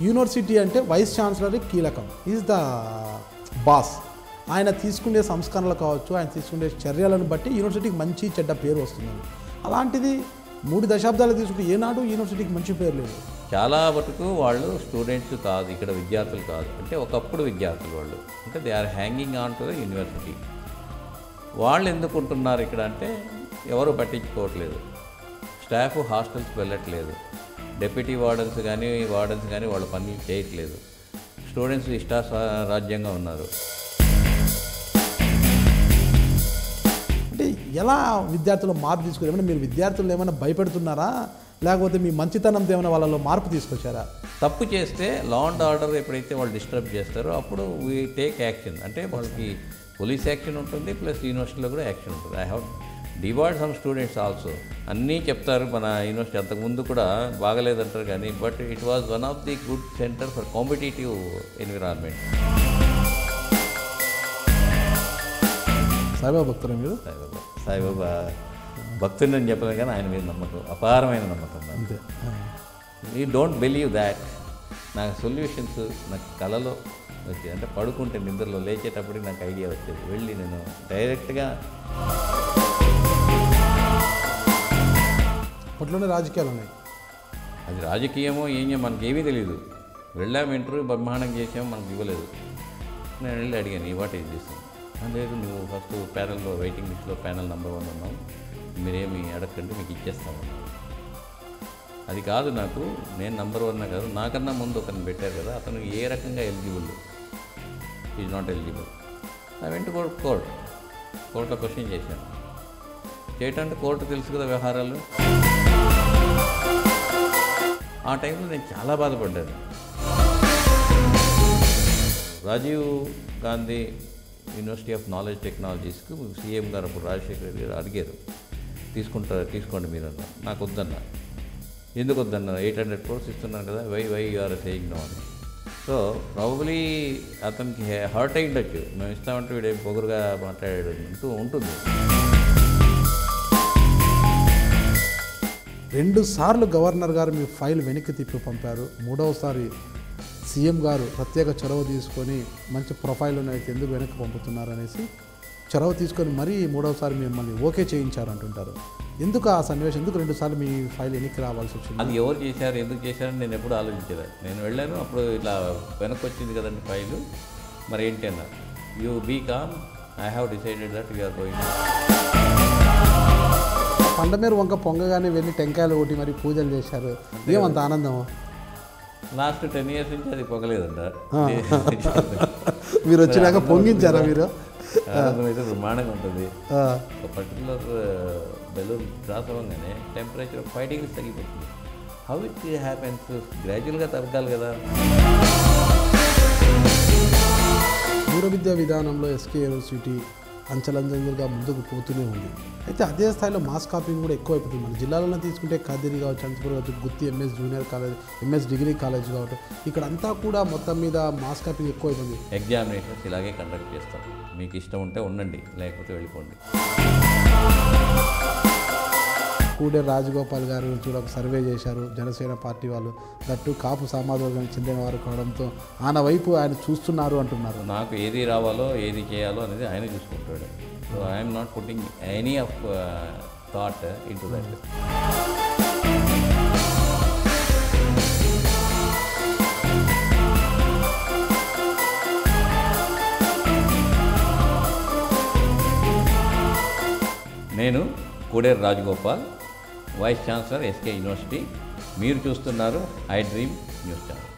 University అంటే vice chancellor కీలకం, is the boss. ఆయన తీసుకునే సంస్కరణలు కావచ్చు, ఆయన తీసుకునే చర్యలను బట్టి యూనివర్సిటీకి మంచి చెడ్డ పేరు వస్తుంది. అలాంటిది 3 దశాబ్దాలు తీసుకుంటే ఏనాడు యూనివర్సిటీకి మంచి పేరు లేదు. చాలా వరకు వాళ్ళు స్టూడెంట్స్ కాదు, ఇక్కడ విద్యార్థులు కాదు, అంటే ఒకప్పుడు విద్యార్థులు వాళ్ళు, అంటే they are hanging on to the university. వాళ్ళు ఎందుకు ఉంటున్నారు ఇక్కడ అంటే ఎవరు పట్టించుకోవట్లేదు, స్టాఫ్ హాస్టల్స్కి వెళ్ళట్లేదు, డెప్యూటీ వార్డెన్స్ కానీ వాళ్ళ పని చేయట్లేదు, స్టూడెంట్స్ ఇష్టారాజ్యంగా ఉన్నారు. అంటే ఎలా విద్యార్థులు మార్పు తీసుకుని, ఏమైనా మీరు విద్యార్థులు ఏమైనా భయపెడుతున్నారా, లేకపోతే మీ మంచితనంతో ఏమైనా వాళ్ళలో మార్పు తీసుకొచ్చారా? తప్పు చేస్తే లా అండ్ ఆర్డర్ ఎప్పుడైతే వాళ్ళు డిస్టర్బ్ చేస్తారో అప్పుడు వీ టేక్ యాక్షన్. అంటే వాళ్ళకి పోలీస్ యాక్షన్ ఉంటుంది, ప్లస్ యూనివర్సిటీలో కూడా యాక్షన్ ఉంటుంది. I have debarred some students also. అన్నీ చెప్తారు మన యూనివర్సిటీ అంతకుముందు కూడా బాగలేదంటారు కానీ, but it was one of the good centre for competitive environment. Saibaba భక్తులు మీరు? సాయిబాబా భక్తుని అని చెప్పలేదు కానీ ఆయన మీద నమ్మకం, అపారమైన నమ్మకం. అంతే. You don't believe that. నాకు సొల్యూషన్స్ నాకు కళలో వచ్చేది, అంటే పడుకుంటే నిద్రలో లేచేటప్పటికి నాకు ఐడియా వచ్చేది. వెళ్ళి నేను డైరెక్ట్గా అప్పట్లోనే రాజకీయాలు ఉన్నాయి. అది రాజకీయమో ఏమో మనకేమీ తెలియదు. వెళ్ళాము, ఇంటర్వ్యూ బ్రహ్మాండం చేసాము, మనకు ఇవ్వలేదు. నేను వెళ్ళి అడిగాను, ఈ వాట్ ఈజ్ దిస్? లేదు, నువ్వు ఫస్ట్ ప్యానల్లో వెయిటింగ్ లిస్ట్లో ప్యానల్ నెంబర్ 1 ఉన్నావు, మీరేమి అడగండి, మీకు ఇచ్చేస్తాము. అది కాదు, నాకు నేను నెంబర్ 1 కాదు, నాకన్నా ముందు ఒకరిని పెట్టారు కదా, అతను ఏ రకంగా eligible, is not eligible. I went కోర్టులో క్వశ్చన్ చేశాను. చేయటంటే కోర్టు తెలుసు కదా వ్యవహారాలు. ఆ టైంలో నేను చాలా బాధపడ్డాను. Rajiv Gandhi university of knowledge టెక్నాలజీస్కు సీఎం గారు అప్పుడు రాజశేఖర రెడ్డి గారు అడిగారు, తీసుకోండి మీరు అన్నారు. నాకు వద్దన్నా. ఎందుకు వద్దన్నారు? 800 crores ఇస్తున్నాను కదా, వై యూఆర్ సేయింగ్ నో అని. సో ప్రాబబ్లీ అతనికి హర్ట్ అయి ఉండొచ్చు, మేము ఇస్తామంటే వీడే పొగరుగా మాట్లాడాడు అంటూ ఉంటుంది. 2 సార్లు గవర్నర్ గారు మీ ఫైల్ వెనక్కి తిప్పి పంపారు. 3వసారి సీఎం గారు ప్రత్యేక చొరవ తీసుకొని మంచి ప్రొఫైల్ అయితే ఎందుకు వెనక్కి పంపుతున్నారు అనేసి చొరవ తీసుకొని మరీ 3వసారి మిమ్మల్ని ఓకే చేయించారు అంటుంటారు. ఎందుకు ఆ సన్నివేశం, ఎందుకు 2 సార్లు మీ ఫైల్ వెనక్కి రావాల్సి వచ్చింది? అది ఎవరు చేశారు, ఎందుకు చేశారని నేను ఎప్పుడు ఆలోచించలేదు. నేను వెళ్ళాను, అప్పుడు ఇట్లా వెనక్కి వచ్చింది కదండి ఫైలు, మరి ఏంటి అన్నారు. You be calm, I have decided that you're going. Pandameru వంక పొంగగానే వెళ్ళి టెంకాయలు కొట్టి మరి పూజలు చేశారు, ఏమంత ఆనందం? లాస్ట్ 10 years నుంచి అది పొగలేదంట. మీరు వచ్చినాక పొంగించారా మీరు? ఆనందం అయితే బ్రహ్మాండంగా ఉంటుంది. ఒక పర్టికులర్ బెలూన్ క్రాస్ అవ్వగానే టెంపరేచర్ 5 degrees తగ్గిపోతుంది. How it happens? గ్రాడ్యువల్గా తగ్గాలి కదా. దూర విద్యా విధానంలో ఎస్కే యూనివర్సిటీ అంచెలంచెలుగా ముందుకు పోతూనే ఉంది. అయితే అదే స్థాయిలో మాస్ కాపింగ్ కూడా ఎక్కువైపోతుంది. మన జిల్లాలలో తీసుకుంటే కదిరి కావచ్చు, అనంతపురం కావచ్చు, Gooty MS junior college, MS degree college కావచ్చు, ఇక్కడ అంతా కూడా మొత్తం మీద మాస్ కాపింగ్ ఎక్కువైపోతుంది. ఎగ్జామినేషన్స్ ఇలాగే కండక్ట్ చేస్తాం. మీకు ఇష్టం ఉంటే ఉండండి, లేకపోతే వెళ్ళిపోండి. కూడేరు రాజగోపాల్ గారు కూడా ఒక సర్వే చేశారు, జనసేన పార్టీ వాళ్ళు. దట్టు కాపు సామాజిక వర్గానికి చెందిన వారు కావడంతో ఆయన వైపు ఆయన చూస్తున్నారు అంటున్నారు. నాకు ఏది రావాలో ఏది చేయాలో అనేది ఆయన చూసుకుంటాడు. So I'm not putting any of thought into that. నేను Kuderu Rajagopal, vice chancellor SK university. మీరు చూస్తున్నారు ఐ డ్రీమ్ న్యూస్ ఛానల్.